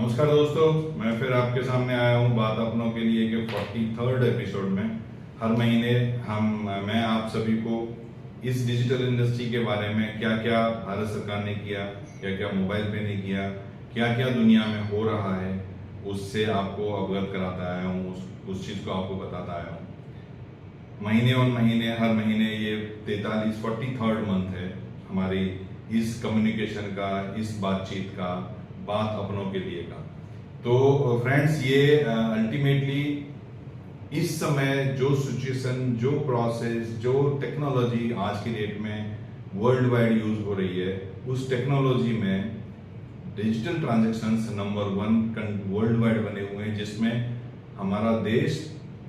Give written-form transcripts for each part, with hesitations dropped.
नमस्कार दोस्तों, मैं फिर आपके सामने आया हूँ बात अपनों के लिए कि 43rd एपिसोड में हर महीने मैं आप सभी को इस डिजिटल इंडस्ट्री के बारे में क्या क्या भारत सरकार ने किया, क्या क्या मोबाइल पे ने किया, क्या क्या दुनिया में हो रहा है, उससे आपको अवगत कराता आया हूँ, उस चीज़ को आपको बताता आया हूँ। महीने और महीने हर महीने ये 43rd मंथ है हमारी इस कम्युनिकेशन का, इस बातचीत का, बात अपनों के लिए का। तो फ्रेंड्स, ये अल्टीमेटली इस समय जो सिचुएशन, जो प्रोसेस, जो टेक्नोलॉजी आज की डेट में वर्ल्ड वाइड यूज हो रही है, उस टेक्नोलॉजी में digital transactions number 1 world wide बने हुए हैं, जिसमें हमारा देश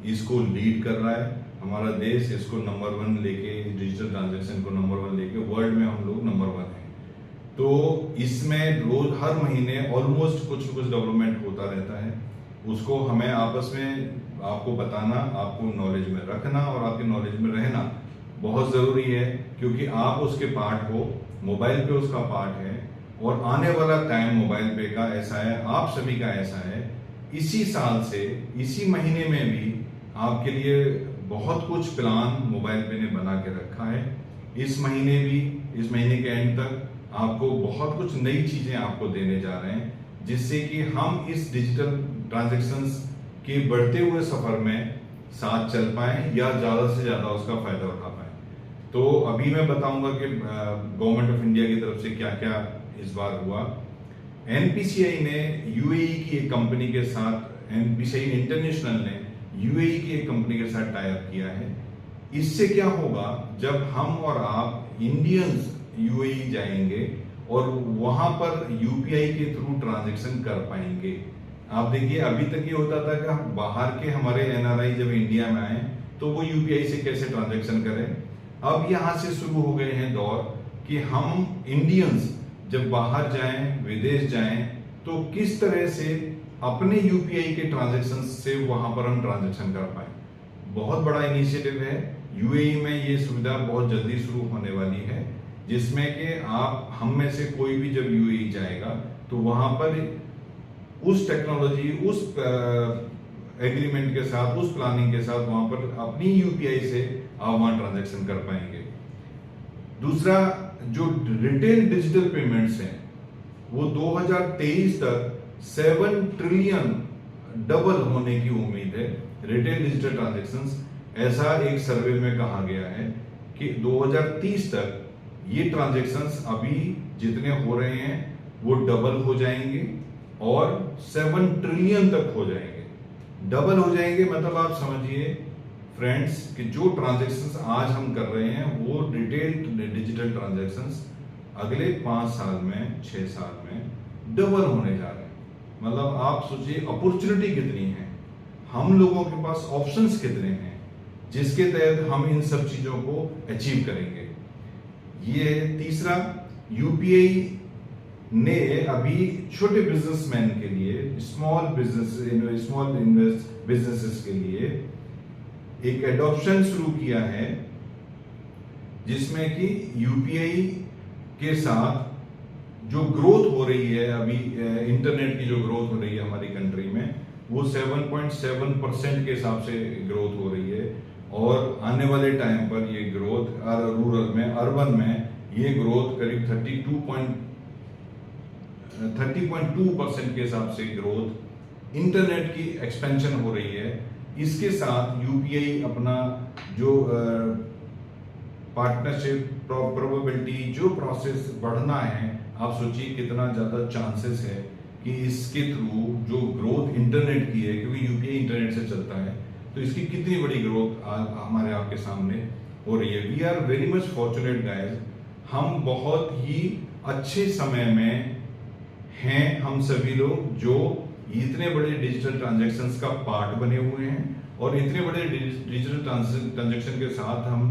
इसको लीड कर रहा है। हमारा देश इसको नंबर 1 लेके, डिजिटल ट्रांजैक्शन को नंबर 1 लेके वर्ल्ड में हम लोग नंबर 1 हैं। तो इसमें रोज हर महीने ऑलमोस्ट कुछ डेवलपमेंट होता रहता है। उसको हमें आपस में आपको बताना, आपको नॉलेज में रखना और आपके नॉलेज में रहना बहुत जरूरी है, क्योंकि आप उसके पार्ट हो, मोबाइल पे उसका पार्ट है और आने वाला टाइम मोबाइल पे का ऐसा है, आप सभी का ऐसा है। इसी साल से, इसी महीने में भी आपके लिए बहुत कुछ प्लान मोबाइल पे ने बना के रखा है। इस महीने भी, इस महीने के एंड तक आपको बहुत कुछ नई चीजें आपको देने जा रहे हैं, जिससे कि हम इस डिजिटल ट्रांजैक्शंस के बढ़ते हुए सफर में साथ चल पाए या ज्यादा से ज्यादा उसका फायदा उठा पाए। तो अभी मैं बताऊंगा कि गवर्नमेंट ऑफ इंडिया की तरफ से क्या क्या इस बार हुआ। एनपीसीआई ने यूएई की एक कंपनी के साथ, एनपीसीआई इंटरनेशनल ने यूएई की एक कंपनी के साथ टाई अप किया है। इससे क्या होगा, जब हम और आप इंडियंस यूएई जाएंगे और वहां पर यूपीआई के थ्रू ट्रांजैक्शन कर पाएंगे। आप देखिए, अभी तक ये होता था कि बाहर के हमारे एनआरआई जब इंडिया में आए तो वो यूपीआई से कैसे ट्रांजैक्शन करें। अब यहां से शुरू हो गए हैं दौर कि हम इंडियंस जब बाहर जाएं, विदेश जाएं, तो किस तरह से अपने यूपीआई के ट्रांजैक्शन से वहां पर हम ट्रांजैक्शन कर पाए। बहुत बड़ा इनिशिएटिव है। यूएई में ये सुविधा बहुत जल्दी शुरू होने वाली है, जिसमें कि आप हम में से कोई भी जब यूएई जाएगा तो वहां पर उस टेक्नोलॉजी, उस एग्रीमेंट के साथ, उस प्लानिंग के साथ वहां पर अपनी यूपीआई से आप वहां ट्रांजैक्शन कर पाएंगे। दूसरा, जो रिटेल डिजिटल पेमेंट्स हैं वो 2023 तक 7 ट्रिलियन डबल होने की उम्मीद है, रिटेल डिजिटल ट्रांजैक्शंस। ऐसा एक सर्वे में कहा गया है कि 2030 तक ये ट्रांजैक्शंस अभी जितने हो रहे हैं वो डबल हो जाएंगे और 7 ट्रिलियन तक हो जाएंगे। डबल हो जाएंगे मतलब आप समझिए फ्रेंड्स कि जो ट्रांजैक्शंस आज हम कर रहे हैं वो रिटेल डिजिटल ट्रांजैक्शंस अगले 5 साल में, 6 साल में डबल होने जा रहे हैं। मतलब आप सोचिए अपॉर्चुनिटी कितनी है, हम लोगों के पास ऑप्शंस कितने हैं, जिसके तहत हम इन सब चीजों को अचीव करेंगे। ये तीसरा, यूपीआई ने अभी छोटे बिजनेसमैन के लिए, स्मॉल बिजनेसेस के लिए एक एडॉप्शन शुरू किया है, जिसमें कि यूपीआई के साथ जो ग्रोथ हो रही है, अभी इंटरनेट की जो ग्रोथ हो रही है हमारी कंट्री में, वो 7.7% के हिसाब से ग्रोथ हो रही है। और आने वाले टाइम पर ये ग्रोथ रूरल में, अर्बन में ये ग्रोथ करीब 30.2% के हिसाब से ग्रोथ, इंटरनेट की एक्सपेंशन हो रही है। इसके साथ यूपीआई अपना जो पार्टनरशिप, प्रोबेबिलिटी, जो प्रोसेस बढ़ना है, आप सोचिए कितना ज्यादा चांसेस है कि इसके थ्रू जो ग्रोथ इंटरनेट की है, क्योंकि यूपीआई इंटरनेट से चलता है, तो इसकी कितनी बड़ी ग्रोथ हमारे आपके सामने हो रही है। We are very much fortunate guys. हम बहुत ही अच्छे समय में हैं, हम सभी लोग जो इतने बड़े डिजिटल ट्रांजैक्शंस का पार्ट बने हुए हैं और इतने बड़े डिजिटल ट्रांजैक्शन के साथ हम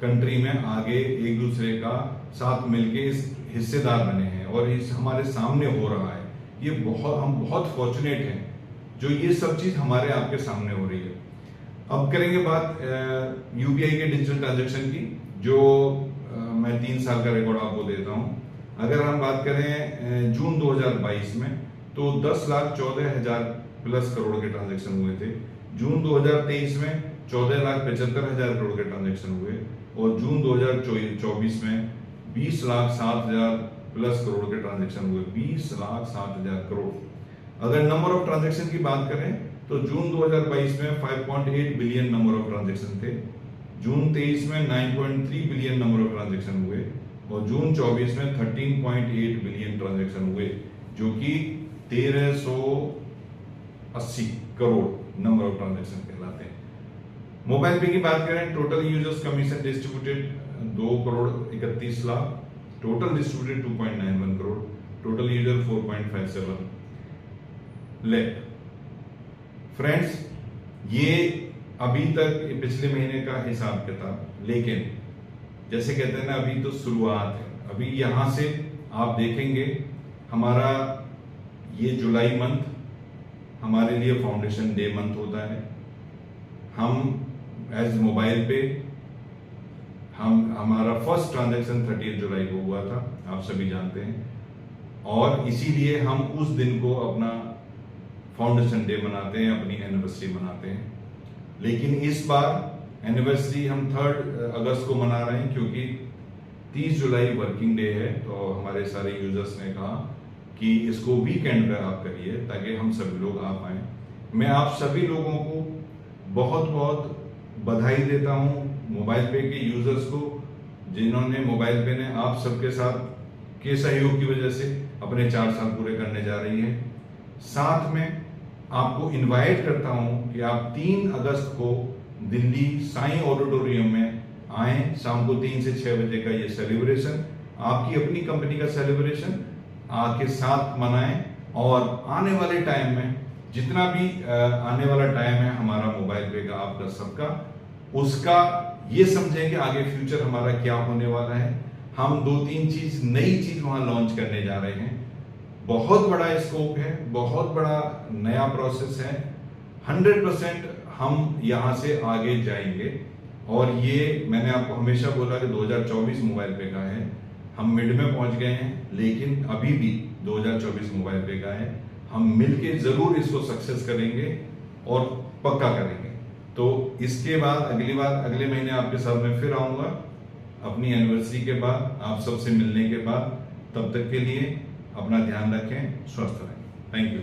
कंट्री में आगे एक दूसरे का साथ मिलके इस हिस्सेदार बने हैं और इस हमारे सामने हो रहा है। ये हम बहुत फॉर्चुनेट हैं जो ये सब चीज हमारे आपके सामने हो रही है। अब करेंगे बात यूपीआई के डिजिटल ट्रांजैक्शन की, जो मैं 3 साल का रिकॉर्ड आपको देता हूं। अगर हम बात करें जून 2022 में, तो 10,14,000 प्लस करोड़ के ट्रांजैक्शन हुए थे। जून 2023 में 14,75,000 करोड़ के ट्रांजैक्शन हुए और जून 2024 में 20,07,000 प्लस करोड़ के ट्रांजैक्शन हुए। 20,07,000 करोड़। अगर नंबर ऑफ ट्रांजैक्शन की बात करें तो जून 2022 में 5.8 बिलियन नंबर ऑफ ट्रांजैक्शन थे, जून 23 में 9.3 बिलियन नंबर ऑफ ट्रांजैक्शन हुए और जून 24 में 13.8 बिलियन ट्रांजैक्शन हुए, जो कि 1380 करोड़ नंबर ऑफ ट्रांजैक्शन कहलाते हैं। मोबाइल पे की बात करें, total users commission distributed 2 crore 31 lakh, total distributed 2.91 crore, total user 4.57 lakh. Friends, ये अभी तक पिछले महीने का हिसाब किताब, लेकिन जैसे कहते हैं ना, अभी तो शुरुआत है। अभी यहां से आप देखेंगे हमारा ये जुलाई मंथ हमारे लिए फाउंडेशन डे मंथ होता है। हम एज मोबाइल पे हमारा फर्स्ट ट्रांजैक्शन 30 जुलाई को हुआ था, आप सभी जानते हैं, और इसीलिए हम उस दिन को अपना फाउंडेशन डे मनाते हैं, अपनी एनिवर्सरी मनाते हैं। लेकिन इस बार एनिवर्सरी हम 3 अगस्त को मना रहे हैं, क्योंकि 30 जुलाई वर्किंग डे है। तो हमारे सारे यूजर्स ने कहा कि इसको वीकेंड पे आप करिए ताकि हम सभी लोग आ पाए। मैं आप सभी लोगों को बहुत बहुत बधाई देता हूं, मोबाइल पे के यूजर्स को, जिन्होंने मोबाइल पे ने आप सबके साथ के सहयोग की वजह से अपने 4 साल पूरे करने जा रही है। साथ में आपको इनवाइट करता हूं कि आप 3 अगस्त को दिल्ली साईं ऑडिटोरियम में आए। शाम को 3 से 6 बजे का ये सेलिब्रेशन, आपकी अपनी कंपनी का सेलिब्रेशन आके साथ मनाएं। और आने वाले टाइम में जितना भी आने वाला टाइम है हमारा मोबाइल पे का, आपका सबका, उसका ये समझें कि आगे फ्यूचर हमारा क्या होने वाला है। हम 2-3 नई चीज वहां लॉन्च करने जा रहे हैं। बहुत बड़ा स्कोप है, बहुत बड़ा नया प्रोसेस है। 100% हम यहां से आगे जाएंगे। और ये मैंने आपको हमेशा बोला कि 2024 मोबाइल पे का है, हम मिड में पहुंच गए हैं, लेकिन अभी भी 2024 मोबाइल पे का है। हम मिलके जरूर इसको सक्सेस करेंगे और पक्का करेंगे। तो इसके बाद अगली बार अगले महीने आपके साथ में फिर आऊंगा अपनी एनिवर्सरी के बाद, आप सबसे मिलने के बाद। तब तक के लिए अपना ध्यान रखें, स्वस्थ रहें। Thank you.